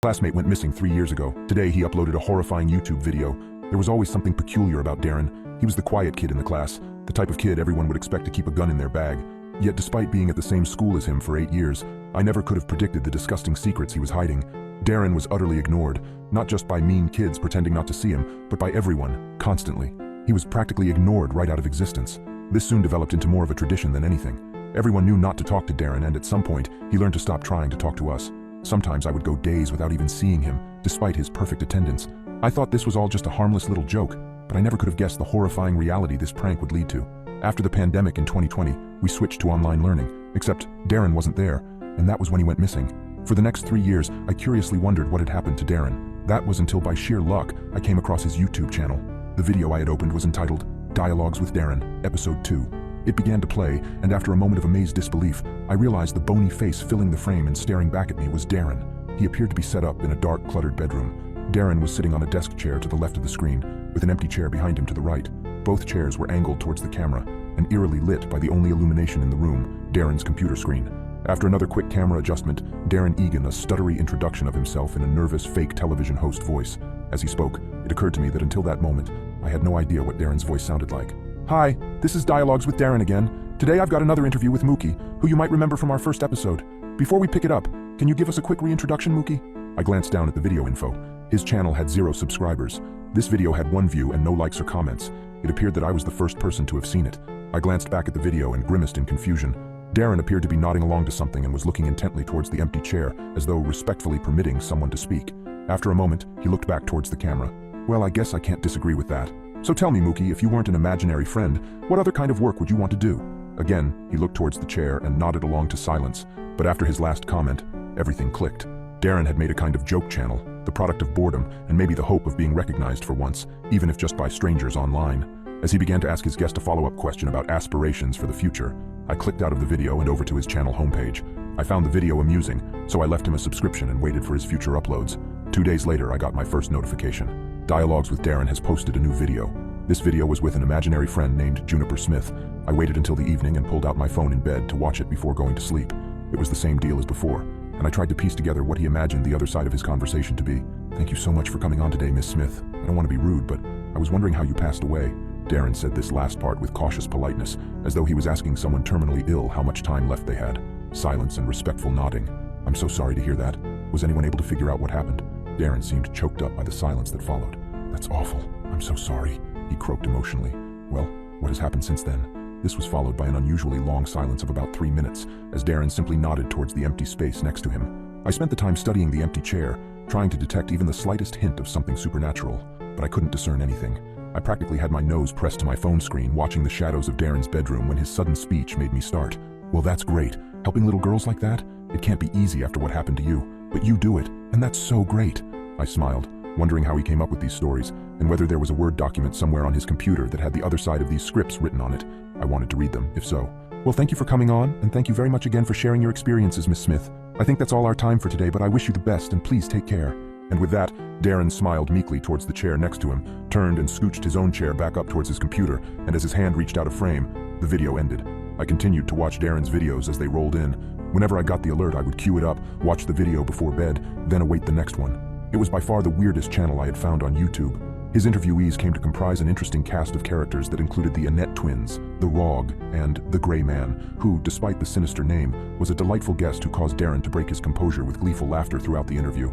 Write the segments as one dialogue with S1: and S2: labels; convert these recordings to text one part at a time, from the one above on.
S1: Classmate went missing 3 years ago. Today, he uploaded a horrifying YouTube video. There was always something peculiar about Darren. He was the quiet kid in the class, the type of kid everyone would expect to keep a gun in their bag. Yet despite being at the same school as him for 8 years, I never could have predicted the disgusting secrets he was hiding. Darren was utterly ignored, not just by mean kids pretending not to see him, but by everyone, constantly. He was practically ignored right out of existence. This soon developed into more of a tradition than anything. Everyone knew not to talk to Darren, and at some point, he learned to stop trying to talk to us. Sometimes I would go days without even seeing him, despite his perfect attendance. I thought this was all just a harmless little joke, but I never could have guessed the horrifying reality this prank would lead to. After the pandemic in 2020, we switched to online learning, except Darren wasn't there, and that was when he went missing. For the next 3 years, I curiously wondered what had happened to Darren. That was until by sheer luck, I came across his YouTube channel. The video I had opened was entitled, Dialogues with Darren, Episode 2. It began to play, and after a moment of amazed disbelief, I realized the bony face filling the frame and staring back at me was Darren. He appeared to be set up in a dark, cluttered bedroom. Darren was sitting on a desk chair to the left of the screen, with an empty chair behind him to the right. Both chairs were angled towards the camera, and eerily lit by the only illumination in the room, Darren's computer screen. After another quick camera adjustment, Darren egan a stuttery introduction of himself in a nervous, fake television host voice. As he spoke, it occurred to me that until that moment, I had no idea what Darren's voice sounded like. Hi, this is Dialogues with Darren again. Today I've got another interview with Mookie, who you might remember from our first episode. Before we pick it up, can you give us a quick reintroduction, Mookie? I glanced down at the video info. His channel had 0 subscribers. This video had 1 view and no likes or comments. It appeared that I was the first person to have seen it. I glanced back at the video and grimaced in confusion. Darren appeared to be nodding along to something and was looking intently towards the empty chair, as though respectfully permitting someone to speak. After a moment, he looked back towards the camera. Well, I guess I can't disagree with that. So tell me, Mookie, if you weren't an imaginary friend, what other kind of work would you want to do? Again, he looked towards the chair and nodded along to silence. But after his last comment, everything clicked. Darren had made a kind of joke channel, the product of boredom and maybe the hope of being recognized for once, even if just by strangers online. As he began to ask his guest a follow-up question about aspirations for the future, I clicked out of the video and over to his channel homepage. I found the video amusing, so I left him a subscription and waited for his future uploads. 2 days later, I got my first notification. Dialogues with Darren has posted a new video. This video was with an imaginary friend named Juniper Smith. I waited until the evening and pulled out my phone in bed to watch it before going to sleep. It was the same deal as before, and I tried to piece together what he imagined the other side of his conversation to be. Thank you so much for coming on today, Miss Smith. I don't want to be rude, but I was wondering how you passed away. Darren said this last part with cautious politeness, as though he was asking someone terminally ill how much time left they had. Silence and respectful nodding. I'm so sorry to hear that. Was anyone able to figure out what happened? Darren seemed choked up by the silence that followed. That's awful. I'm so sorry, he croaked emotionally. Well, what has happened since then? This was followed by an unusually long silence of about 3 minutes, as Darren simply nodded towards the empty space next to him. I spent the time studying the empty chair, trying to detect even the slightest hint of something supernatural, but I couldn't discern anything. I practically had my nose pressed to my phone screen, watching the shadows of Darren's bedroom when his sudden speech made me start. Well, that's great. Helping little girls like that? It can't be easy after what happened to you, but you do it, and that's so great. I smiled, wondering how he came up with these stories, and whether there was a Word document somewhere on his computer that had the other side of these scripts written on it. I wanted to read them, if so. Well, thank you for coming on, and thank you very much again for sharing your experiences, Miss Smith. I think that's all our time for today, but I wish you the best, and please take care. And with that, Darren smiled meekly towards the chair next to him, turned and scooched his own chair back up towards his computer, and as his hand reached out of frame, the video ended. I continued to watch Darren's videos as they rolled in. Whenever I got the alert, I would queue it up, watch the video before bed, then await the next one. It was by far the weirdest channel I had found on YouTube. His interviewees came to comprise an interesting cast of characters that included the Annette twins, the Rog, and the Gray Man, who, despite the sinister name, was a delightful guest who caused Darren to break his composure with gleeful laughter throughout the interview.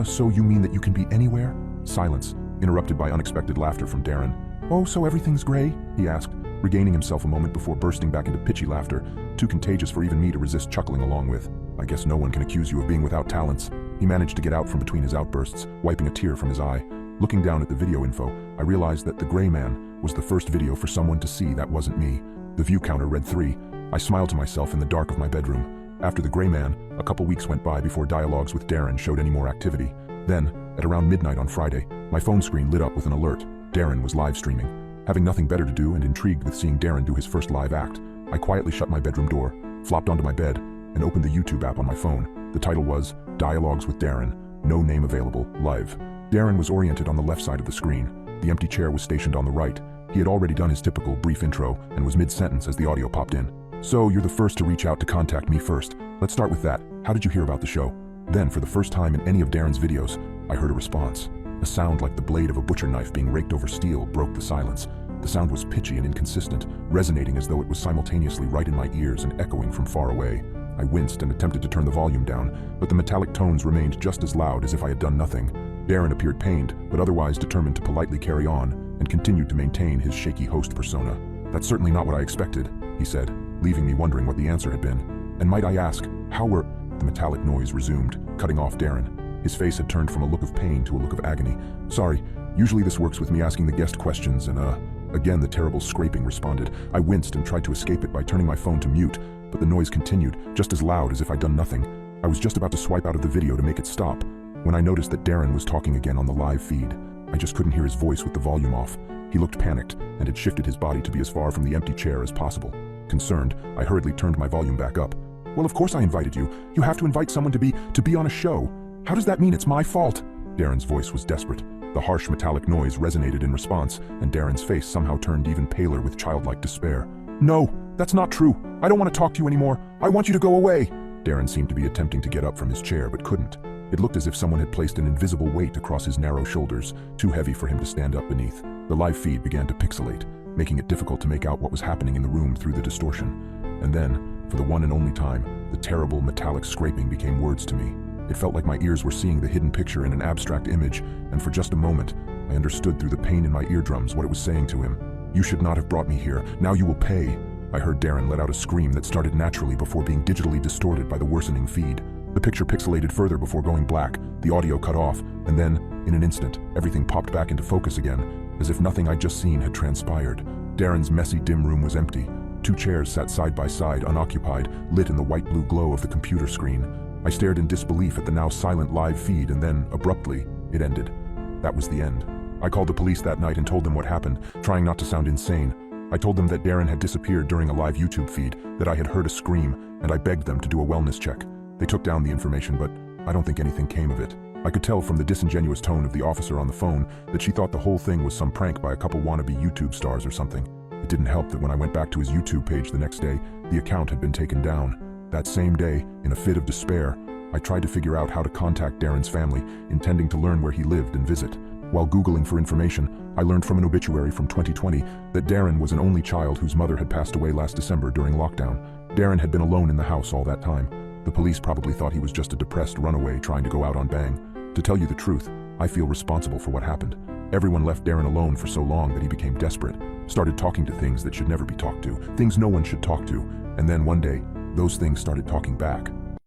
S1: So you mean that you can be anywhere? Silence, interrupted by unexpected laughter from Darren. Oh, so everything's gray? He asked, regaining himself a moment before bursting back into pitchy laughter, too contagious for even me to resist chuckling along with. I guess no one can accuse you of being without talents. He managed to get out from between his outbursts, wiping a tear from his eye. Looking down at the video info, I realized that the Gray Man was the first video for someone to see that wasn't me. The view counter read 3. I smiled to myself in the dark of my bedroom. After the Gray Man, a couple weeks went by before Dialogues with Darren showed any more activity. Then, at around midnight on Friday, my phone screen lit up with an alert. Darren was live streaming. Having nothing better to do and intrigued with seeing Darren do his first live act, I quietly shut my bedroom door, flopped onto my bed, and opened the YouTube app on my phone. The title was Dialogues with Darren, No Name Available, Live. Darren was oriented on the left side of the screen. The empty chair was stationed on the right. He had already done his typical brief intro and was mid-sentence as the audio popped in. So, you're the first to reach out to contact me first. Let's start with that. How did you hear about the show? Then, for the first time in any of Darren's videos, I heard a response. A sound like the blade of a butcher knife being raked over steel broke the silence. The sound was pitchy and inconsistent, resonating as though it was simultaneously right in my ears and echoing from far away. I winced and attempted to turn the volume down, but the metallic tones remained just as loud as if I had done nothing. Darren appeared pained, but otherwise determined to politely carry on, and continued to maintain his shaky host persona. "That's certainly not what I expected," he said, leaving me wondering what the answer had been. "And might I ask, how were—" The metallic noise resumed, cutting off Darren. His face had turned from a look of pain to a look of agony. "Sorry, usually this works with me asking the guest questions and, Again the terrible scraping responded. I winced and tried to escape it by turning my phone to mute, but the noise continued, just as loud as if I'd done nothing. I was just about to swipe out of the video to make it stop, when I noticed that Darren was talking again on the live feed. I just couldn't hear his voice with the volume off. He looked panicked, and had shifted his body to be as far from the empty chair as possible. Concerned, I hurriedly turned my volume back up. "Well, of course I invited you. You have to invite someone to be on a show. How does that mean it's my fault?" Darren's voice was desperate. The harsh metallic noise resonated in response, and Darren's face somehow turned even paler with childlike despair. "No, that's not true. I don't want to talk to you anymore. I want you to go away." Darren seemed to be attempting to get up from his chair, but couldn't. It looked as if someone had placed an invisible weight across his narrow shoulders, too heavy for him to stand up beneath. The live feed began to pixelate, making it difficult to make out what was happening in the room through the distortion. And then, for the one and only time, the terrible metallic scraping became words to me. It felt like my ears were seeing the hidden picture in an abstract image, and for just a moment, I understood through the pain in my eardrums what it was saying to him. "You should not have brought me here. Now you will pay." I heard Darren let out a scream that started naturally before being digitally distorted by the worsening feed. The picture pixelated further before going black, the audio cut off, and then, in an instant, everything popped back into focus again, as if nothing I'd just seen had transpired. Darren's messy, dim room was empty. 2 chairs sat side by side, unoccupied, lit in the white-blue glow of the computer screen. I stared in disbelief at the now silent live feed, and then, abruptly, it ended. That was the end. I called the police that night and told them what happened, trying not to sound insane. I told them that Darren had disappeared during a live YouTube feed, that I had heard a scream, and I begged them to do a wellness check. They took down the information, but I don't think anything came of it. I could tell from the disingenuous tone of the officer on the phone that she thought the whole thing was some prank by a couple wannabe YouTube stars or something. It didn't help that when I went back to his YouTube page the next day, the account had been taken down. That same day, in a fit of despair, I tried to figure out how to contact Darren's family, intending to learn where he lived and visit. While Googling for information, I learned from an obituary from 2020 that Darren was an only child whose mother had passed away last December during lockdown. Darren had been alone in the house all that time. The police probably thought he was just a depressed runaway trying to go out on bang. To tell you the truth, I feel responsible for what happened. Everyone left Darren alone for so long that he became desperate, started talking to things that should never be talked to, things no one should talk to, and then one day, those things started talking back.